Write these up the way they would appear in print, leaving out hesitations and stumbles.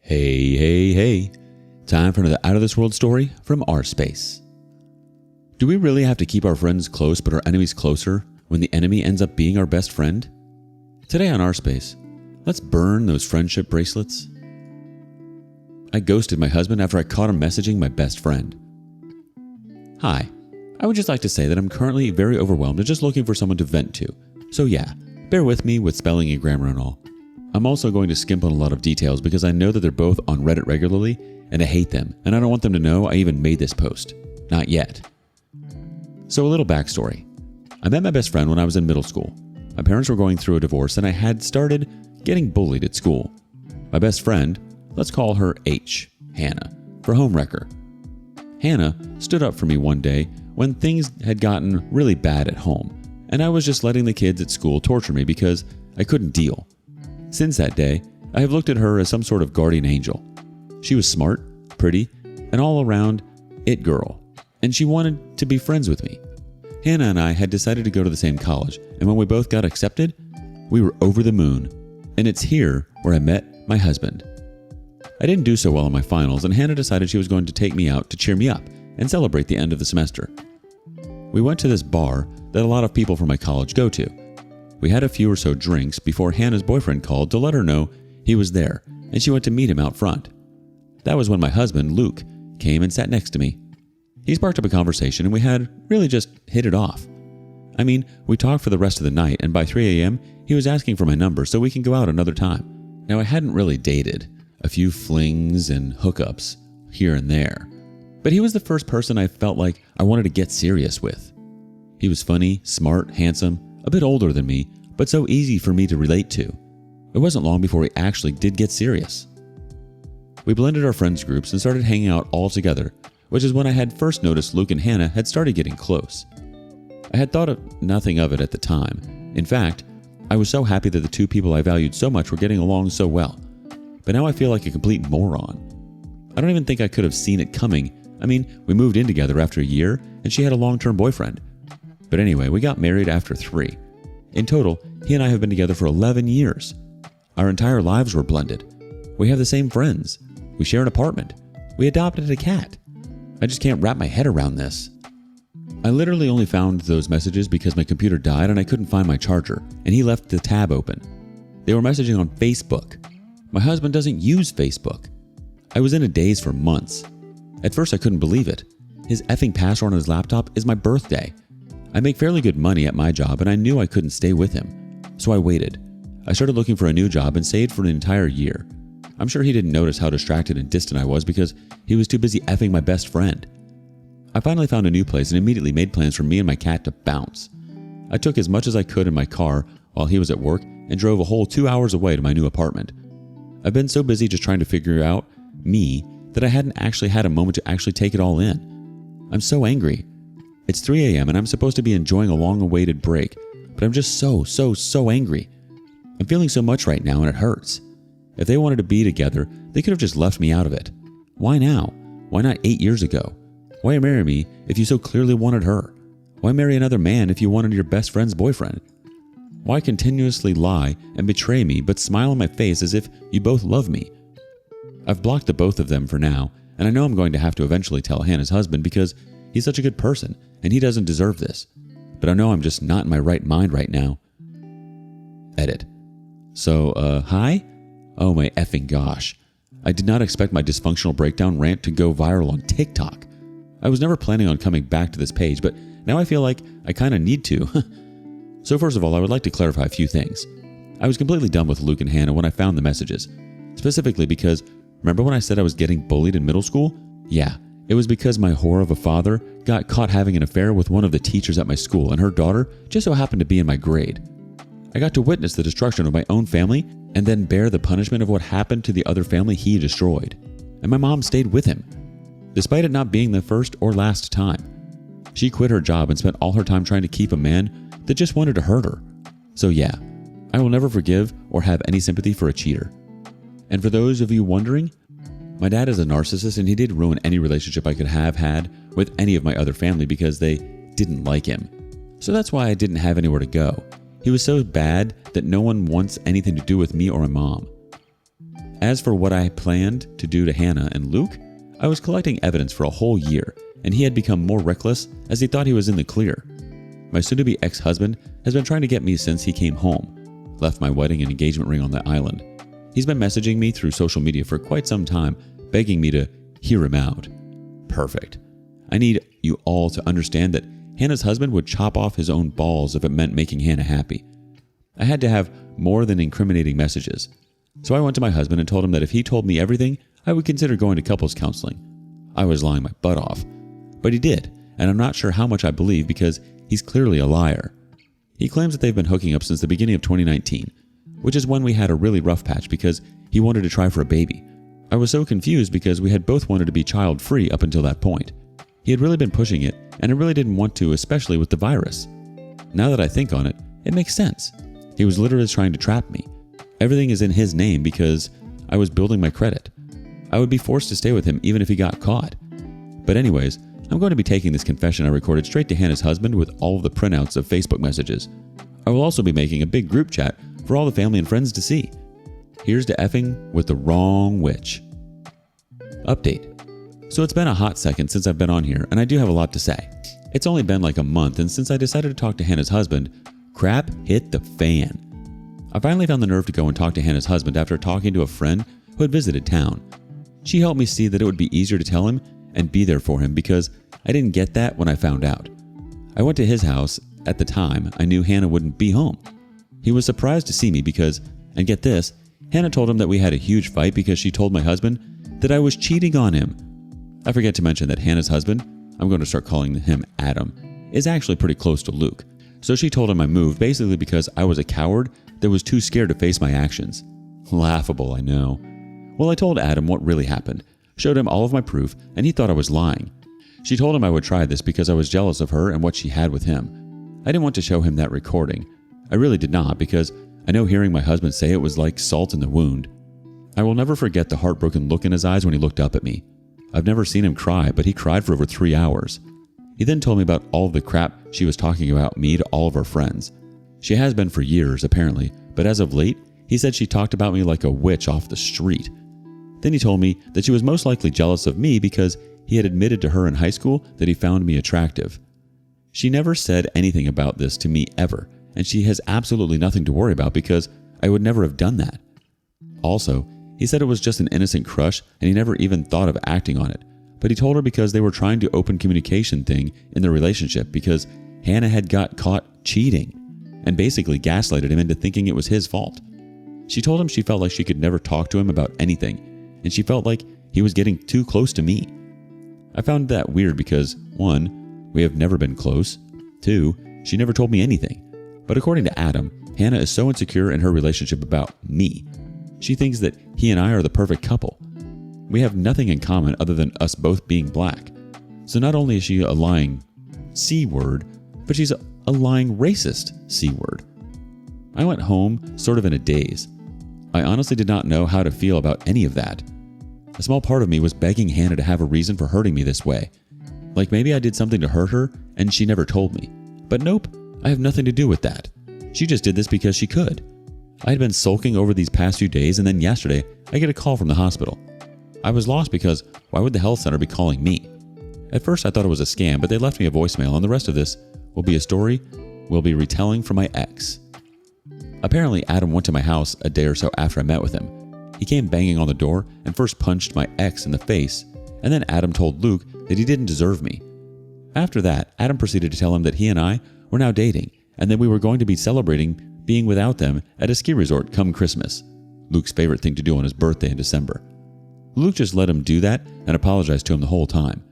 Hey. Time for another out-of-this-world story from rSpace. Do we really have to keep our friends close but our enemies closer when the enemy ends up being our best friend? Today on rSpace, let's burn those friendship bracelets. I ghosted my husband after I caught him messaging my best friend. Hi, I would just like to say that I'm currently very overwhelmed and just looking for someone to vent to. So yeah, bear with me with spelling and grammar and all. I'm also going to skimp on a lot of details because I know that they're both on Reddit regularly and I hate them and I don't want them to know I even made this post. Not yet. So a little backstory. I met my best friend when I was in middle school. My parents were going through a divorce and I had started getting bullied at school. My best friend, let's call her H, Hannah, for homewrecker. Hannah stood up for me one day when things had gotten really bad at home and I was just letting the kids at school torture me because I couldn't deal. Since that day, I have looked at her as some sort of guardian angel. She was smart, pretty, and all around it girl, and she wanted to be friends with me. Hannah and I had decided to go to the same college, and when we both got accepted, we were over the moon, and it's here where I met my husband. I didn't do so well in my finals, and Hannah decided she was going to take me out to cheer me up and celebrate the end of the semester. We went to this bar that a lot of people from my college go to. We had a few or so drinks before Hannah's boyfriend called to let her know he was there, and she went to meet him out front. That was when my husband, Luke, came and sat next to me. He sparked up a conversation and we had really just hit it off. I mean, we talked for the rest of the night and by 3 a.m. he was asking for my number so we can go out another time. Now I hadn't really dated, a few flings and hookups here and there, but he was the first person I felt like I wanted to get serious with. He was funny, smart, handsome, a bit older than me, but so easy for me to relate to. It wasn't long before we actually did get serious. We blended our friends groups and started hanging out all together, which is when I had first noticed Luke and Hannah had started getting close. I had thought of nothing of it at the time. In fact, I was so happy that the two people I valued so much were getting along so well. But now I feel like a complete moron. I don't even think I could have seen it coming. I mean, we moved in together after a year and she had a long-term boyfriend. But anyway, we got married after 3. In total, he and I have been together for 11 years. Our entire lives were blended. We have the same friends. We share an apartment. We adopted a cat. I just can't wrap my head around this. I literally only found those messages because my computer died and I couldn't find my charger, and he left the tab open. They were messaging on Facebook. My husband doesn't use Facebook. I was in a daze for months. At first I couldn't believe it. His effing password on his laptop is my birthday. I make fairly good money at my job and I knew I couldn't stay with him. So I waited. I started looking for a new job and stayed for an entire year. I'm sure he didn't notice how distracted and distant I was because he was too busy effing my best friend. I finally found a new place and immediately made plans for me and my cat to bounce. I took as much as I could in my car while he was at work and drove a whole 2 hours away to my new apartment. I've been so busy just trying to figure out me that I hadn't actually had a moment to actually take it all in. I'm so angry. It's 3 a.m. and I'm supposed to be enjoying a long-awaited break, but I'm just so angry. I'm feeling so much right now and it hurts. If they wanted to be together, they could have just left me out of it. Why now? Why not 8 years ago? Why marry me if you so clearly wanted her? Why marry another man if you wanted your best friend's boyfriend? Why continuously lie and betray me but smile on my face as if you both love me? I've blocked the both of them for now, and I know I'm going to have to eventually tell Hannah's husband because he's such a good person and he doesn't deserve this. But I know I'm just not in my right mind right now. Edit. So, hi? Oh my effing gosh. I did not expect my dysfunctional breakdown rant to go viral on TikTok. I was never planning on coming back to this page, but now I feel like I kind of need to. So first of all, I would like to clarify a few things. I was completely done with Luke and Hannah when I found the messages. Specifically because, remember when I said I was getting bullied in middle school? Yeah, it was because my whore of a father got caught having an affair with one of the teachers at my school and her daughter just so happened to be in my grade. I got to witness the destruction of my own family and then bear the punishment of what happened to the other family he destroyed. And my mom stayed with him, despite it not being the first or last time. She quit her job and spent all her time trying to keep a man that just wanted to hurt her. So yeah, I will never forgive or have any sympathy for a cheater. And for those of you wondering, my dad is a narcissist and he did ruin any relationship I could have had with any of my other family because they didn't like him. So that's why I didn't have anywhere to go. He was so bad that no one wants anything to do with me or my mom. As for what I planned to do to Hannah and Luke, I was collecting evidence for a whole year, and he had become more reckless as he thought he was in the clear. My soon-to-be ex-husband has been trying to get me since he came home, left my wedding and engagement ring on the island. He's been messaging me through social media for quite some time, begging me to hear him out. Perfect. I need you all to understand that Hannah's husband would chop off his own balls if it meant making Hannah happy. I had to have more than incriminating messages. So I went to my husband and told him that if he told me everything, I would consider going to couples counseling. I was lying my butt off. But he did, and I'm not sure how much I believe because he's clearly a liar. He claims that they've been hooking up since the beginning of 2019, which is when we had a really rough patch because he wanted to try for a baby. I was so confused because we had both wanted to be child-free up until that point. He had really been pushing it, and I really didn't want to, especially with the virus. Now that I think on it, it makes sense. He was literally trying to trap me. Everything is in his name because I was building my credit. I would be forced to stay with him even if he got caught. But anyways, I'm going to be taking this confession I recorded straight to Hannah's husband with all of the printouts of Facebook messages. I will also be making a big group chat for all the family and friends to see. Here's to effing with the wrong witch. Update. So it's been a hot second since I've been on here, and I do have a lot to say. It's only been like a month, and since I decided to talk to Hannah's husband, crap hit the fan. I finally found the nerve to go and talk to Hannah's husband after talking to a friend who had visited town. She helped me see that it would be easier to tell him and be there for him because I didn't get that when I found out. I went to his house. At the time, I knew Hannah wouldn't be home. He was surprised to see me because, and get this, Hannah told him that we had a huge fight because she told my husband that I was cheating on him. I forget to mention that Hannah's husband, I'm going to start calling him Adam, is actually pretty close to Luke. So she told him I moved basically because I was a coward that was too scared to face my actions. Laughable, I know. Well, I told Adam what really happened, showed him all of my proof, and he thought I was lying. She told him I would try this because I was jealous of her and what she had with him. I didn't want to show him that recording. I really did not because I know hearing my husband say it was like salt in the wound. I will never forget the heartbroken look in his eyes when he looked up at me. I've never seen him cry, but he cried for over 3 hours. He then told me about all of the crap she was talking about me to all of our friends. She has been for years, apparently, but as of late, he said she talked about me like a witch off the street. Then he told me that she was most likely jealous of me because he had admitted to her in high school that he found me attractive. She never said anything about this to me ever, and she has absolutely nothing to worry about because I would never have done that. Also, he said it was just an innocent crush and he never even thought of acting on it, but he told her because they were trying to open communication thing in their relationship because Hannah had got caught cheating and basically gaslighted him into thinking it was his fault. She told him she felt like she could never talk to him about anything, and she felt like he was getting too close to me. I found that weird because 1, we have never been close, 2, she never told me anything. But according to Adam, Hannah is so insecure in her relationship about me. She thinks that he and I are the perfect couple. We have nothing in common other than us both being black. So not only is she a lying C-word, but she's a lying racist C-word. I went home sort of in a daze. I honestly did not know how to feel about any of that. A small part of me was begging Hannah to have a reason for hurting me this way. Like maybe I did something to hurt her and she never told me. But nope, I have nothing to do with that. She just did this because she could. I had been sulking over these past few days, and then yesterday, I get a call from the hospital. I was lost because why would the health center be calling me? At first, I thought it was a scam, but they left me a voicemail, and the rest of this will be a story we'll be retelling from my ex. Apparently, Adam went to my house a day or so after I met with him. He came banging on the door and first punched my ex in the face, and then Adam told Luke that he didn't deserve me. After that, Adam proceeded to tell him that he and I were now dating, and that we were going to be celebrating being without them at a ski resort come Christmas, Luke's favorite thing to do on his birthday in December. Luke just let him do that and apologized to him the whole time.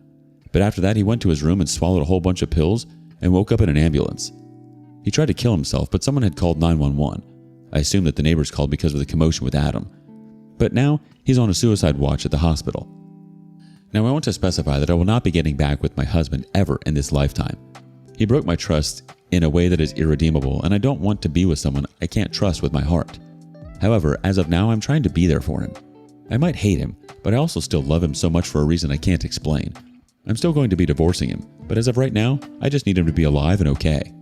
But after that, he went to his room and swallowed a whole bunch of pills and woke up in an ambulance. He tried to kill himself, but someone had called 911. I assume that the neighbors called because of the commotion with Adam. But now, he's on a suicide watch at the hospital. Now, I want to specify that I will not be getting back with my husband ever in this lifetime. He broke my trust in a way that is irredeemable, and I don't want to be with someone I can't trust with my heart. However, as of now, I'm trying to be there for him. I might hate him, but I also still love him so much for a reason I can't explain. I'm still going to be divorcing him, but as of right now, I just need him to be alive and okay.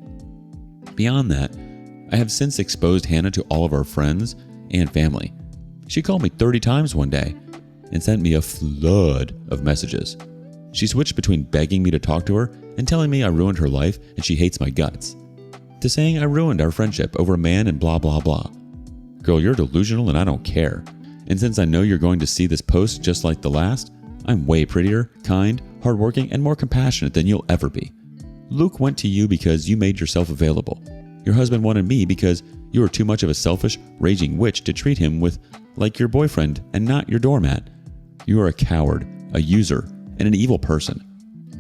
Beyond that, I have since exposed Hannah to all of our friends and family. She called me 30 times one day and sent me a flood of messages. She switched between begging me to talk to her and telling me I ruined her life and she hates my guts, to saying I ruined our friendship over a man and blah blah blah. Girl, you're delusional and I don't care. And since I know you're going to see this post just like the last, I'm way prettier, kind, hardworking, and more compassionate than you'll ever be. Luke went to you because you made yourself available. Your husband wanted me because you were too much of a selfish, raging witch to treat him with like your boyfriend and not your doormat. You are a coward, a user, and an evil person.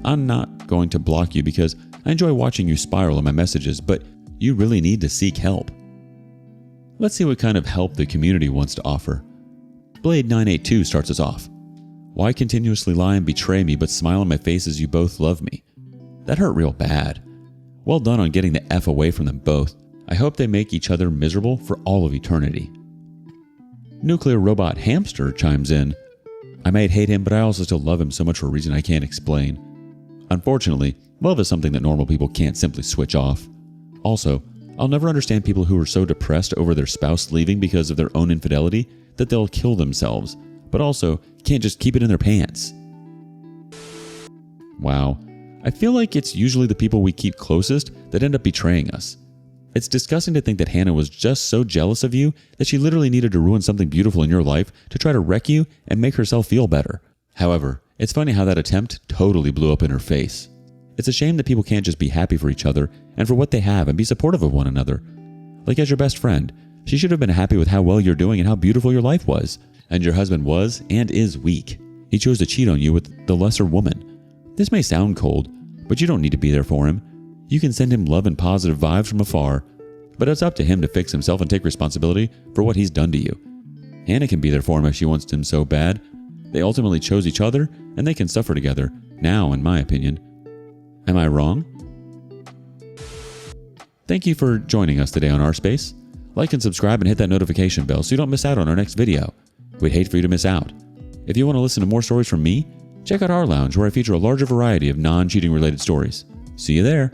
I'm not going to block you because I enjoy watching you spiral in my messages, but you really need to seek help. Let's see what kind of help the community wants to offer. Blade982 starts us off. Why continuously lie and betray me but smile in my face as you both love me? That hurt real bad. Well done on getting the F away from them both. I hope they make each other miserable for all of eternity. Nuclear Robot Hamster chimes in. I might hate him, but I also still love him so much for a reason I can't explain. Unfortunately, love is something that normal people can't simply switch off. Also, I'll never understand people who are so depressed over their spouse leaving because of their own infidelity that they'll kill themselves, but also can't just keep it in their pants. Wow. I feel like it's usually the people we keep closest that end up betraying us. It's disgusting to think that Hannah was just so jealous of you that she literally needed to ruin something beautiful in your life to try to wreck you and make herself feel better. However, it's funny how that attempt totally blew up in her face. It's a shame that people can't just be happy for each other and for what they have and be supportive of one another. Like as your best friend, she should have been happy with how well you're doing and how beautiful your life was. And your husband was and is weak. He chose to cheat on you with the lesser woman. This may sound cold, but you don't need to be there for him. You can send him love and positive vibes from afar, but it's up to him to fix himself and take responsibility for what he's done to you. Hannah can be there for him if she wants him so bad. They ultimately chose each other, and they can suffer together, now in my opinion. Am I wrong? Thank you for joining us today on rSpace. Like and subscribe and hit that notification bell so you don't miss out on our next video. We'd hate for you to miss out. If you want to listen to more stories from me, check out our lounge where I feature a larger variety of non-cheating related stories. See you there.